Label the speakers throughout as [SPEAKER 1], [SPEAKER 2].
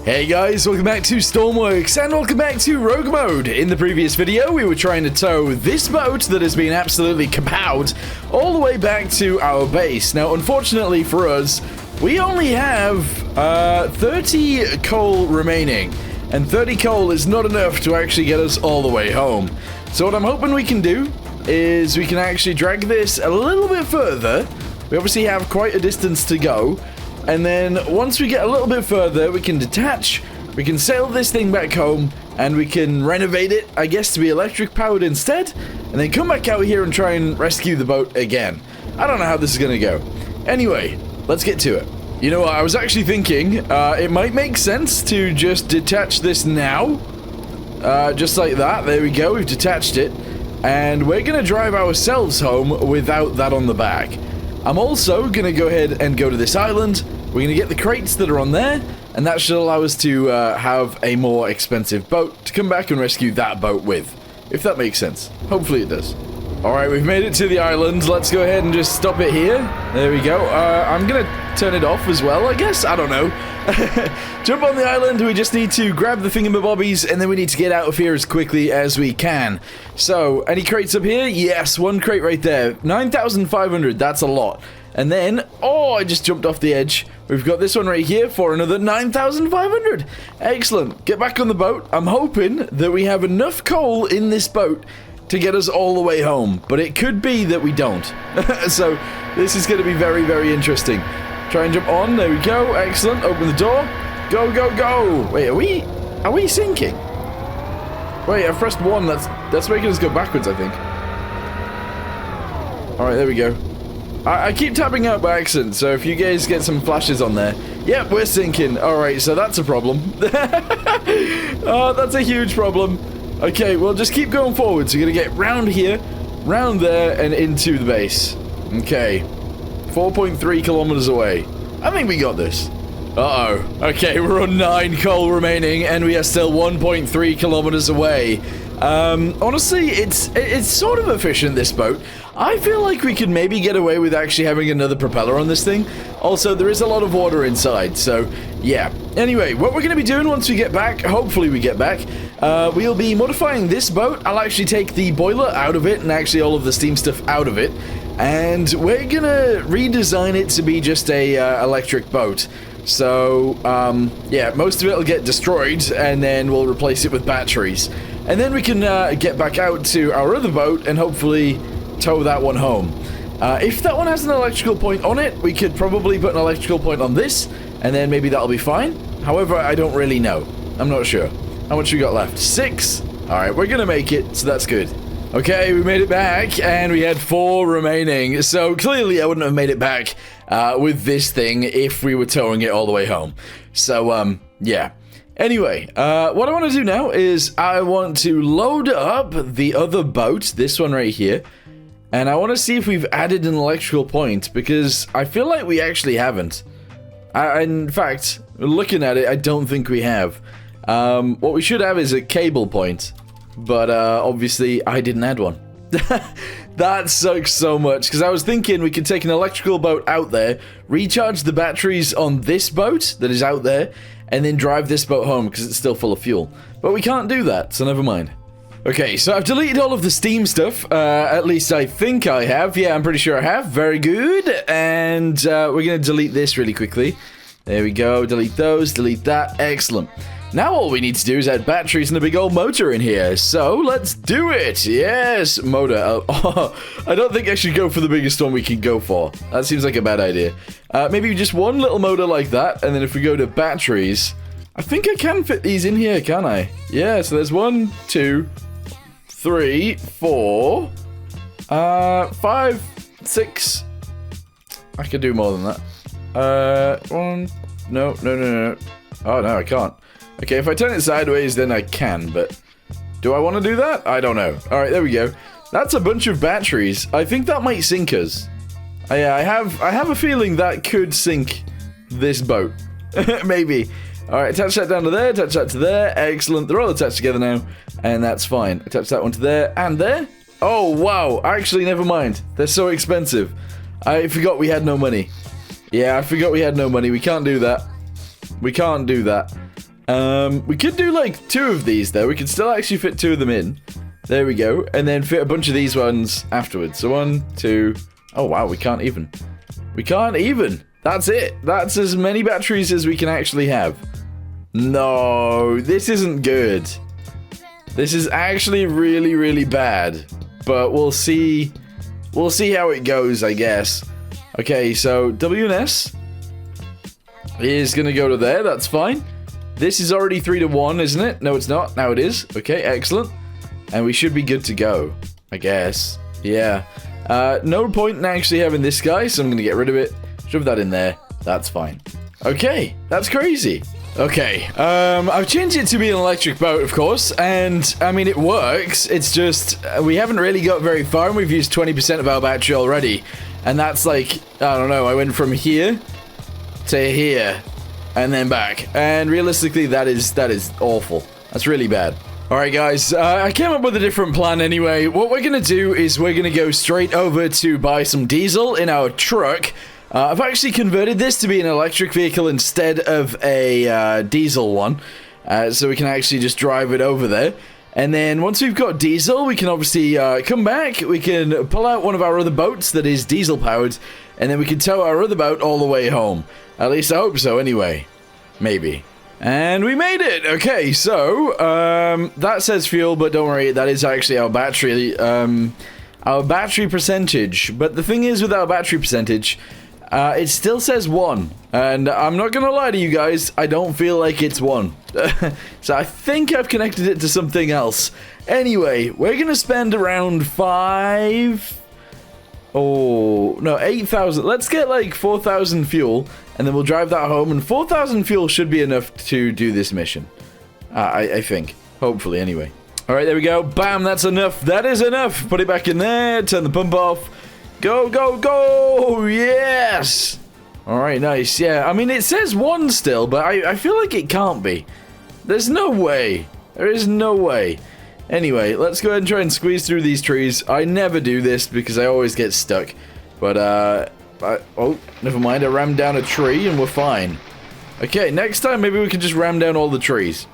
[SPEAKER 1] Hey guys, welcome back to Stormworks and welcome back to Rogue Mode. In the previous video, we were trying to tow this boat that has been absolutely kapowed all the way back to our base. Now, unfortunately for us, we only have 30 coal remaining, and 30 coal is not enough to actually get us all the way home. So what I'm hoping we can do is we can actually drag this a little bit further. We obviously have quite a distance to go. And then once we get a little bit further, we can detach, we can sail this thing back home, and we can renovate it, I guess, to be electric powered instead, and then come back out here and try and rescue the boat again. I don't know how this is going to go. Anyway, let's get to it. You know what, I was actually thinking, it might make sense to just detach this now. Just like that, there we go, we've detached it. And we're going to drive ourselves home without that on the back. I'm also going to go ahead and go to this island. We're going to get the crates that are on there, and that should allow us to have a more expensive boat to come back and rescue that boat with, if that makes sense. Hopefully it does. Alright, we've made it to the island. Let's go ahead and just stop it here. There we go. I'm going to turn it off as well, I guess. I don't know. Jump on the island. We just need to grab the thingamabobbies, and then we need to get out of here as quickly as we can. So, any crates up here? Yes, one crate right there. 9,500. That's a lot. And then, oh, I just jumped off the edge. We've got this one right here for another 9,500. Excellent. Get back on the boat. I'm hoping that we have enough coal in this boat to get us all the way home, but it could be that we don't. So this is going to be very, very interesting. Try and jump on. There we go. Excellent. Open the door. Go, go, go. Wait, are we sinking? Wait, I pressed 1. That's making us go backwards, I think. All right, there we go. I keep tapping out by accident, so if you guys get some flashes on there. Yep, we're sinking. All right, so that's a problem. Oh, that's a huge problem. Okay, well, just keep going forward. So you're going to get round here, round there, and into the base. Okay. 4.3 kilometers away. I think we got this. Uh-oh. Okay, we're on 9 coal remaining, and we are still 1.3 kilometers away. Honestly, it's sort of efficient, this boat. I feel like we could maybe get away with actually having another propeller on this thing. Also, there is a lot of water inside, so yeah. Anyway, what we're going to be doing once we get back, hopefully we get back, we'll be modifying this boat. I'll actually take the boiler out of it and actually all of the steam stuff out of it. And we're going to redesign it to be just a electric boat. So, yeah, most of it will get destroyed, and then we'll replace it with batteries. And then we can get back out to our other boat and hopefully tow that one home. If that one has an electrical point on it, we could probably put an electrical point on this, and then maybe that'll be fine. However, I don't really know. I'm not sure. How much we got left? 6? Alright, we're gonna make it, so that's good. Okay, we made it back, and we had 4 remaining. So clearly I wouldn't have made it back with this thing if we were towing it all the way home. So, yeah. Anyway, what I want to do now is I want to load up the other boat, this one right here, and I want to see if we've added an electrical point, because I feel like we actually haven't. In fact, looking at it, I don't think we have. What we should have is a cable point, but obviously I didn't add one. That sucks so much, because I was thinking we could take an electrical boat out there, recharge the batteries on this boat that is out there, and then drive this boat home because it's still full of fuel. But we can't do that, so never mind. Okay, so I've deleted all of the Steam stuff. At least I think I have. Yeah, I'm pretty sure I have. Very good. And we're going to delete this really quickly. There we go. Delete those. Delete that. Excellent. Now all we need to do is add batteries and a big old motor in here. So let's do it. Yes, motor. Oh, I don't think I should go for the biggest one we can go for. That seems like a bad idea. Maybe just one little motor like that. And then if we go to batteries, I think I can fit these in here, can I? Yeah, so there's 1, 2, 3, 4, 5, 6. I could do more than that. 1. No. Oh, no, I can't. Okay, if I turn it sideways, then I can, but do I want to do that? I don't know. All right, there we go. That's a bunch of batteries. I think that might sink us. Yeah, I have a feeling that could sink this boat. Maybe. All right, attach that down to there, attach that to there. Excellent. They're all attached together now, and that's fine. Attach that one to there and there. Oh, wow. Actually, never mind. They're so expensive. I forgot we had no money. Yeah, I forgot we had no money. We can't do that. We can't do that. We could do like 2 of these though. We could still actually fit 2 of them in. There we go. And then fit a bunch of these ones afterwards. So 1, 2. Oh wow, we can't even. We can't even. That's it. That's as many batteries as we can actually have. No, this isn't good. This is actually really, really bad. But we'll see. We'll see how it goes, I guess. Okay, so WNS is going to go to there. That's fine. This is already 3 to 1, isn't it? No, it's not. Now it is. Okay, excellent. And we should be good to go, I guess. Yeah. No point in actually having this guy, so I'm going to get rid of it. Shove that in there. That's fine. Okay, that's crazy. Okay, I've changed it to be an electric boat, of course, and, I mean, it works. It's just, we haven't really got very far, and we've used 20% of our battery already. And that's like, I don't know, I went from here to here, and then back. And realistically, that is awful. That's really bad. Alright guys, I came up with a different plan anyway. What we're gonna do is we're gonna go straight over to buy some diesel in our truck. I've actually converted this to be an electric vehicle instead of a diesel one. So we can actually just drive it over there. And then once we've got diesel, we can obviously come back. We can pull out one of our other boats that is diesel powered. And then we can tow our other boat all the way home. At least I hope so anyway. Maybe. And we made it! Okay, so, that says fuel, but don't worry, that is actually our battery percentage. But the thing is with our battery percentage, it still says 1. And I'm not gonna lie to you guys, I don't feel like it's 1. So I think I've connected it to something else. Anyway, we're gonna spend around 8,000. Let's get like 4,000 fuel, and then we'll drive that home, and 4,000 fuel should be enough to do this mission. I think. Hopefully, anyway. Alright, there we go. Bam, that's enough. That is enough. Put it back in there. Turn the pump off. Go, go, go! Yes! Alright, nice. Yeah, I mean, it says 1 still, but I feel like it can't be. There's no way. There is no way. Anyway, let's go ahead and try and squeeze through these trees. I never do this because I always get stuck. But, oh, never mind. I rammed down a tree and we're fine. Okay, next time maybe we can just ram down all the trees.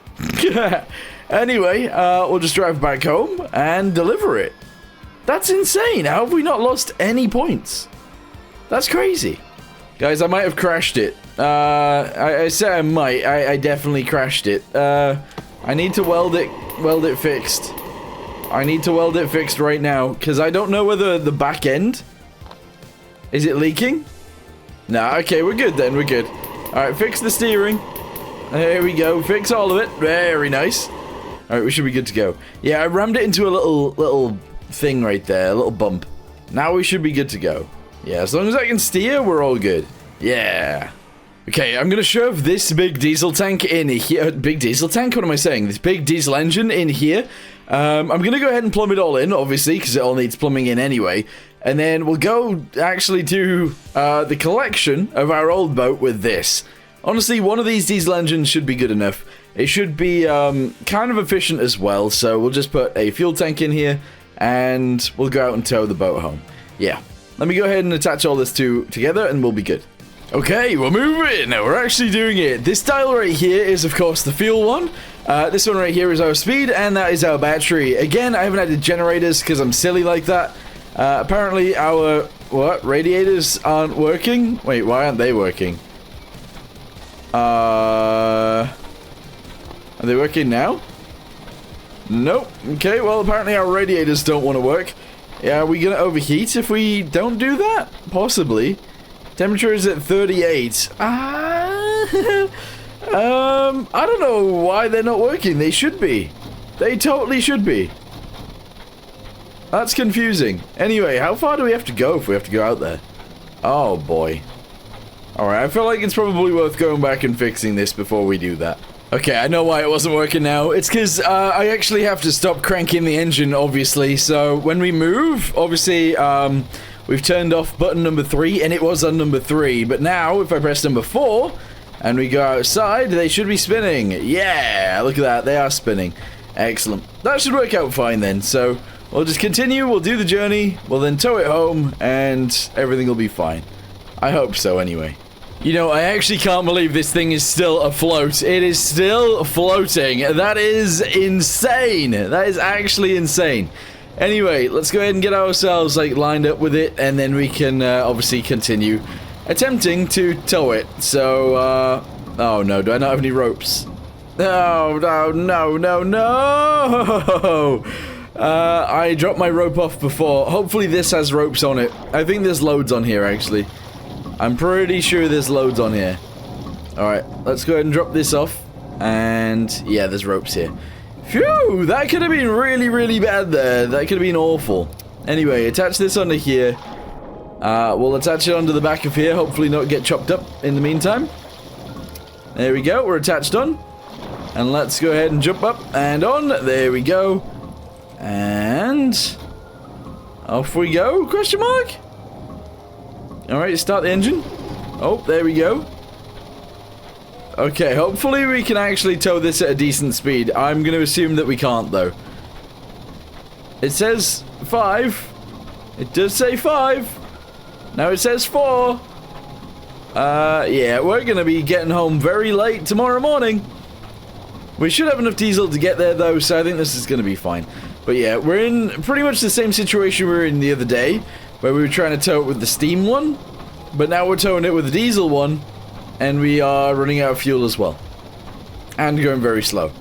[SPEAKER 1] Anyway, we'll just drive back home and deliver it. That's insane. How have we not lost any points? That's crazy. Guys, I might have crashed it. I say I might. I definitely crashed it. I need to weld it fixed. I need to weld it fixed right now, because I don't know whether the back end... Is it leaking? Nah, okay, we're good then, we're good. Alright, fix the steering. There we go, fix all of it. Very nice. Alright, we should be good to go. Yeah, I rammed it into a little thing right there, a little bump. Now we should be good to go. Yeah, as long as I can steer, we're all good. Yeah. Okay, I'm gonna shove this big diesel tank in here. Big diesel tank? What am I saying? This big diesel engine in here. I'm gonna go ahead and plumb it all in, obviously, because it all needs plumbing in anyway. And then we'll go actually do the collection of our old boat with this. Honestly, one of these diesel engines should be good enough. It should be kind of efficient as well, so we'll just put a fuel tank in here, and we'll go out and tow the boat home. Yeah. Let me go ahead and attach all this together, and we'll be good. Okay, we're moving! We're actually doing it. This dial right here is, of course, the fuel one. This one right here is our speed, and that is our battery. Again, I haven't added generators because I'm silly like that. Apparently, our, radiators aren't working? Wait, why aren't they working? Are they working now? Nope. Okay, well, apparently our radiators don't want to work. Yeah, are we gonna overheat if we don't do that? Possibly. Temperature is at 38. I don't know why they're not working. They should be. They totally should be. That's confusing. Anyway, how far do we have to go if we have to go out there? Oh, boy. Alright, I feel like it's probably worth going back and fixing this before we do that. Okay, I know why it wasn't working now. It's because I actually have to stop cranking the engine, obviously. So when we move, obviously, we've turned off button number 3, and it was on number 3. But now, if I press number 4, and we go outside, they should be spinning. Yeah, look at that. They are spinning. Excellent. That should work out fine then. So we'll just continue. We'll do the journey. We'll then tow it home, and everything will be fine. I hope so, anyway. You know, I actually can't believe this thing is still afloat. It is still floating. That is insane. That is actually insane. Anyway, let's go ahead and get ourselves, like, lined up with it, and then we can, obviously continue attempting to tow it. So, oh no, do I not have any ropes? No, no, no, no, no! I dropped my rope off before. Hopefully this has ropes on it. I think there's loads on here, actually. I'm pretty sure there's loads on here. Alright, let's go ahead and drop this off. And, yeah, there's ropes here. Phew, that could have been really, really bad there. That could have been awful. Anyway, attach this onto here. We'll attach it onto the back of here. Hopefully not get chopped up in the meantime. There we go. We're attached on. And let's go ahead and jump up and on. There we go. And off we go. Question mark? Alright, start the engine. Oh, there we go. Okay, hopefully we can actually tow this at a decent speed. I'm going to assume that we can't, though. It says 5. It does say 5. Now it says 4. Yeah, we're going to be getting home very late tomorrow morning. We should have enough diesel to get there, though, so I think this is going to be fine. But yeah, we're in pretty much the same situation we were in the other day, where we were trying to tow it with the steam one, but now we're towing it with the diesel one. And we are running out of fuel as well. And going very slow.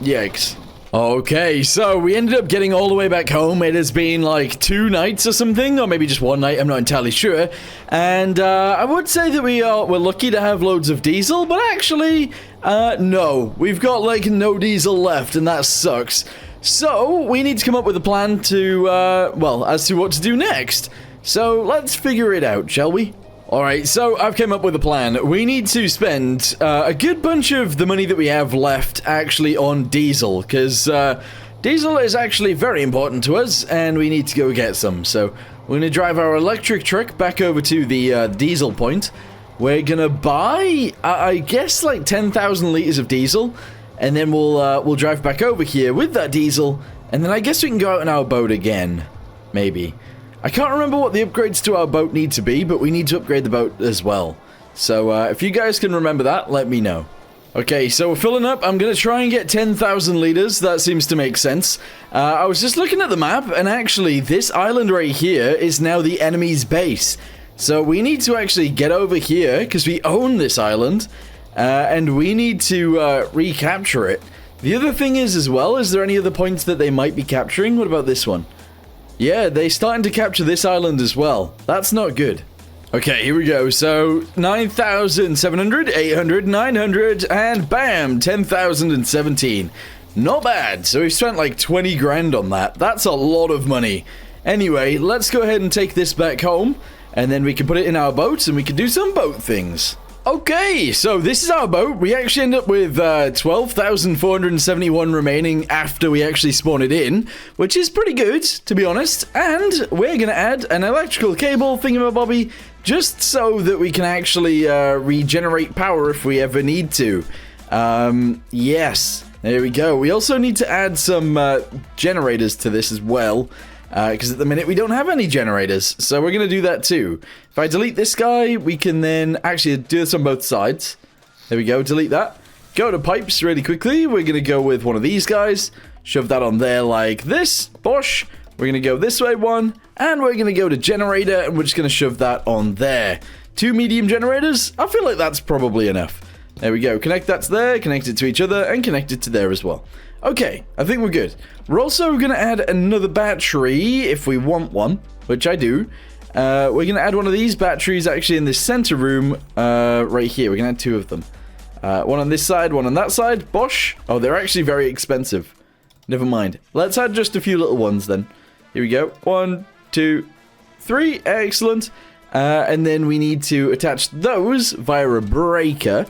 [SPEAKER 1] Yikes. Okay, so we ended up getting all the way back home. It has been like 2 nights or something, or maybe just 1 night, I'm not entirely sure. And I would say that we're lucky to have loads of diesel, but actually, no. We've got like no diesel left, and that sucks. So, we need to come up with a plan to, well, as to what to do next. So, let's figure it out, shall we? Alright, so I've come up with a plan. We need to spend a good bunch of the money that we have left actually on diesel, because diesel is actually very important to us, and we need to go get some. So we're going to drive our electric truck back over to the diesel point. We're going to buy, I guess, like 10,000 liters of diesel, and then we'll drive back over here with that diesel, and then I guess we can go out in our boat again, maybe. I can't remember what the upgrades to our boat need to be, but we need to upgrade the boat as well. So, if you guys can remember that, let me know. Okay, so we're filling up. I'm going to try and get 10,000 liters. That seems to make sense. I was just looking at the map, and actually, this island right here is now the enemy's base. So, we need to actually get over here, because we own this island, and we need to recapture it. The other thing is, as well, is there any other points that they might be capturing? What about this one? Yeah, they're starting to capture this island as well. That's not good. Okay, here we go. So, 9,700, 800, 900, and bam, 10,017. Not bad. So we've spent like 20 grand on that. That's a lot of money. Anyway, let's go ahead and take this back home, and then we can put it in our boat, and we can do some boat things. Okay, so this is our boat. We actually end up with 12,471 remaining after we actually spawn it in, which is pretty good, to be honest. And we're going to add an electrical cable thingamabobby just so that we can actually regenerate power if we ever need to. Yes, there we go. We also need to add some generators to this as well. Because at the minute we don't have any generators, so we're going to do that too. If I delete this guy, we can then actually do this on both sides. There we go, delete that. Go to pipes really quickly. We're going to go with one of these guys. Shove that on there like this. Bosh. We're going to go this way one. And we're going to go to generator, and we're just going to shove that on there. 2 medium generators. I feel like that's probably enough. There we go. Connect that to there, connect it to each other, and connect it to there as well. Okay, I think we're good. We're also going to add another battery if we want one, which I do. We're going to add one of these batteries actually in this center room right here. We're going to add 2 of them. One on this side, one on that side. Bosh. Oh, they're actually very expensive. Never mind. Let's add just a few little ones then. Here we go. 1, 2, 3. Excellent. And then we need to attach those via a breaker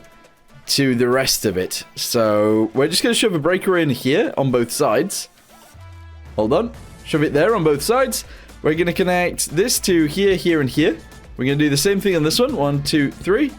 [SPEAKER 1] to the rest of it. So we're just going to shove a breaker in here on both sides. Hold on. Shove it there on both sides. We're going to connect this to here, here, and here. We're going to do the same thing on this one. 1, 2, 3.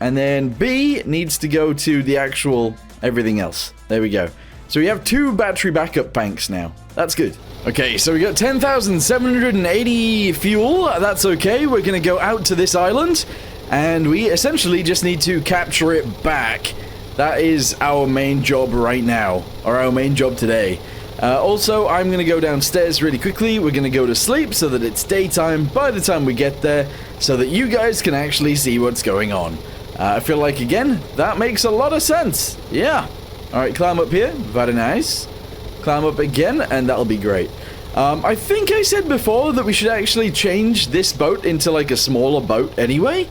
[SPEAKER 1] And then B needs to go to the actual everything else. There we go. So we have 2 battery backup banks now. That's good. Okay, so we got 10,780 fuel. That's okay. We're going to go out to this island. and we essentially just need to capture it back. That is our main job right now, or our main job today. Also, I'm going to go downstairs really quickly. We're going to go to sleep so that it's daytime by the time we get there, so that you guys can actually see what's going on. I feel like, again, that makes a lot of sense. Yeah. Alright, climb up here. Very nice. Climb up again, and that'll be great. I think I said before that we should actually change this boat into like a smaller boat anyway.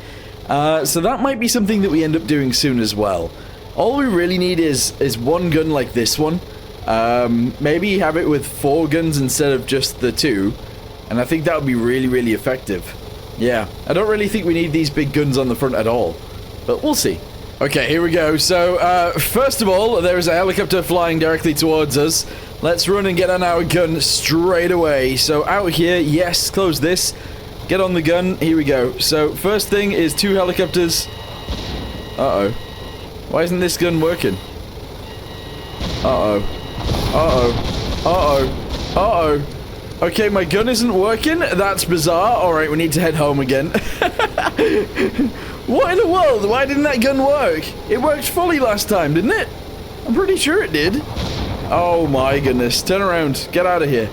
[SPEAKER 1] So that might be something that we end up doing soon as well. All we really need is one gun like this one. Maybe have it with 4 guns instead of just the 2. And I think that would be really, really effective. Yeah, I don't really think we need these big guns on the front at all. But we'll see. Okay, here we go. So, first of all, there is a helicopter flying directly towards us. Let's run and get on our gun straight away. So, out here, yes, close this. Get on the gun. Here we go. So, first thing is 2 helicopters. Uh-oh. Why isn't this gun working? Uh-oh. Uh-oh. Uh-oh. Uh-oh. Okay, my gun isn't working. That's bizarre. Alright, we need to head home again. What in the world? Why didn't that gun work? It worked fully last time, didn't it? I'm pretty sure it did. Oh my goodness. Turn around. Get out of here.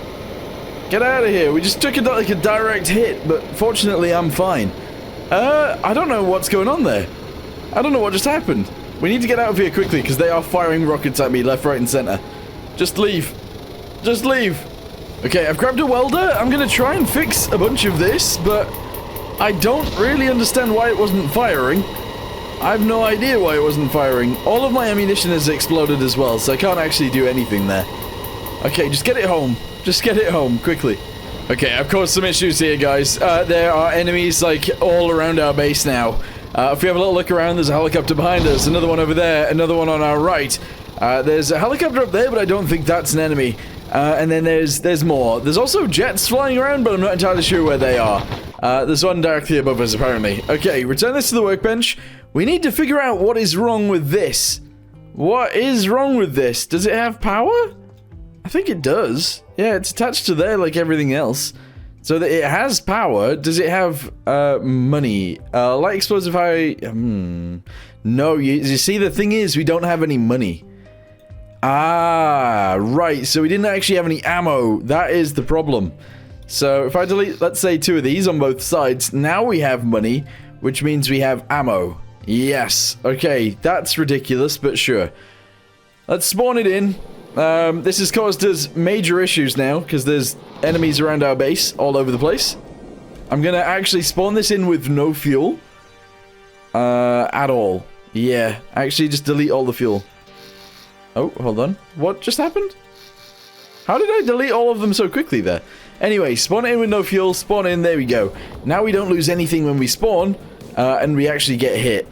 [SPEAKER 1] Get out of here. We just took it like a direct hit, but fortunately I'm fine. I don't know what's going on there. I don't know what just happened. We need to get out of here quickly because they are firing rockets at me left, right, and center. Just leave. Just leave. Okay, I've grabbed a welder. I'm going to try and fix a bunch of this, but I don't really understand why it wasn't firing. I have no idea why it wasn't firing. All of my ammunition has exploded as well, so I can't actually do anything there. Okay, just get it home. Just get it home, quickly. Okay, I've caused some issues here, guys. There are enemies, like, all around our base now. If we have a little look around, there's a helicopter behind us, another one over there, another one on our right. There's a helicopter up there, but I don't think that's an enemy. And then there's more. There's also jets flying around, but I'm not entirely sure where they are. There's one directly above us, apparently. Okay, return this to the workbench. We need to figure out what is wrong with this. What is wrong with this? Does it have power? I think it does. Yeah, it's attached to there like everything else. So that it has power. Does it have money? Light explosive high... No, you see, the thing is, we don't have any money. Ah, right. So we didn't actually have any ammo. That is the problem. So if I delete, let's say, 2 of these on both sides, now we have money, which means we have ammo. Yes. Okay, that's ridiculous, but sure. Let's spawn it in. This has caused us major issues now, because there's enemies around our base all over the place. I'm gonna actually spawn this in with no fuel. At all. Yeah, actually just delete all the fuel. Oh, hold on. What just happened? How did I delete all of them so quickly there? Anyway, spawn in with no fuel, spawn in, there we go. Now we don't lose anything when we spawn, and we actually get hit.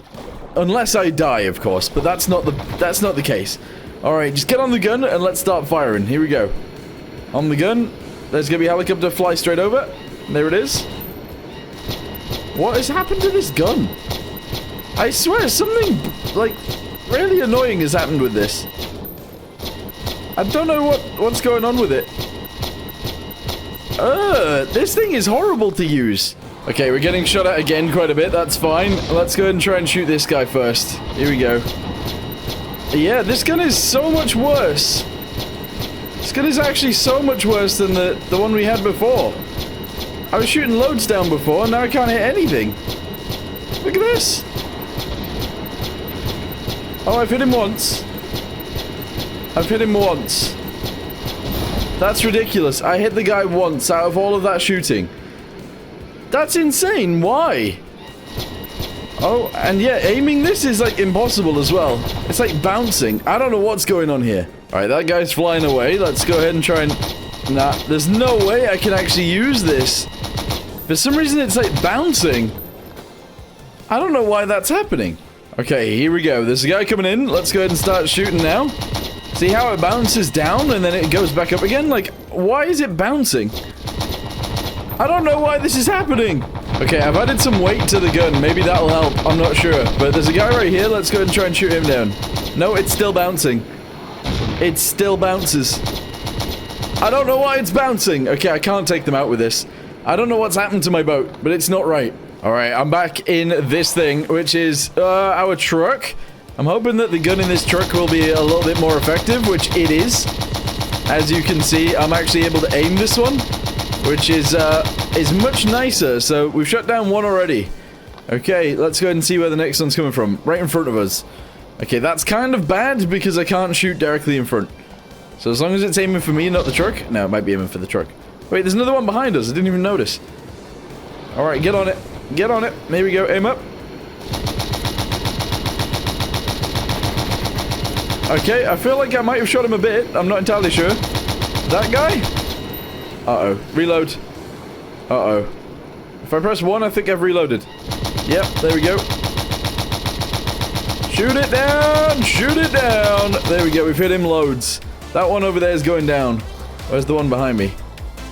[SPEAKER 1] Unless I die, of course, but that's not the case. Alright, just get on the gun and let's start firing. Here we go. On the gun. There's gonna be a helicopter fly straight over. There it is. What has happened to this gun? I swear, something, like, really annoying has happened with this. I don't know what's going on with it. This thing is horrible to use. Okay, we're getting shot at again quite a bit. That's fine. Let's go ahead and try and shoot this guy first. Here we go. Yeah, this gun is so much worse. This gun is actually so much worse than the one we had before. I was shooting loads down before, and now I can't hit anything. Look at this. Oh, I've hit him once. I've hit him once. That's ridiculous. I hit the guy once out of all of that shooting. That's insane. Why? Oh, and yeah, aiming this is like impossible as well. It's like bouncing. I don't know what's going on here. Alright, that guy's flying away. Let's go ahead and try and... Nah, there's no way I can actually use this. For some reason, it's like bouncing. I don't know why that's happening. Okay, here we go. There's a guy coming in. Let's go ahead and start shooting now. See how it bounces down and then it goes back up again? Like, why is it bouncing? I don't know why this is happening. Okay, I've added some weight to the gun. Maybe that'll help. I'm not sure. But there's a guy right here. Let's go ahead and try and shoot him down. No, it's still bouncing. It still bounces. I don't know why it's bouncing. Okay, I can't take them out with this. I don't know what's happened to my boat, but it's not right. All right, I'm back in this thing, which is our truck. I'm hoping that the gun in this truck will be a little bit more effective, which it is. As you can see, I'm actually able to aim this one, which is much nicer. So we've shut down one already. Okay, let's go ahead and see where the next one's coming from. Right in front of us. Okay, that's kind of bad because I can't shoot directly in front. So as long as it's aiming for me, not the truck. No, it might be aiming for the truck. Wait, there's another one behind us. I didn't even notice. All right, get on it. Get on it. There we go. Aim up. Okay, I feel like I might have shot him a bit. I'm not entirely sure. That guy? Uh-oh. Reload. Uh-oh. If I press 1, I think I've reloaded. Yep, there we go. Shoot it down! Shoot it down! There we go, we've hit him loads. That one over there is going down. Where's the one behind me?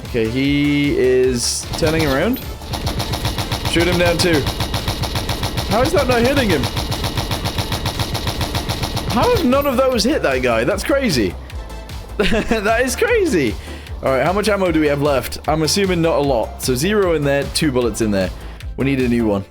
[SPEAKER 1] Okay, he is turning around. Shoot him down too. How is that not hitting him? How have none of those hit that guy? That's crazy. That is crazy. Alright, how much ammo do we have left? I'm assuming not a lot. So 0 in there, 2 bullets in there. We need a new one.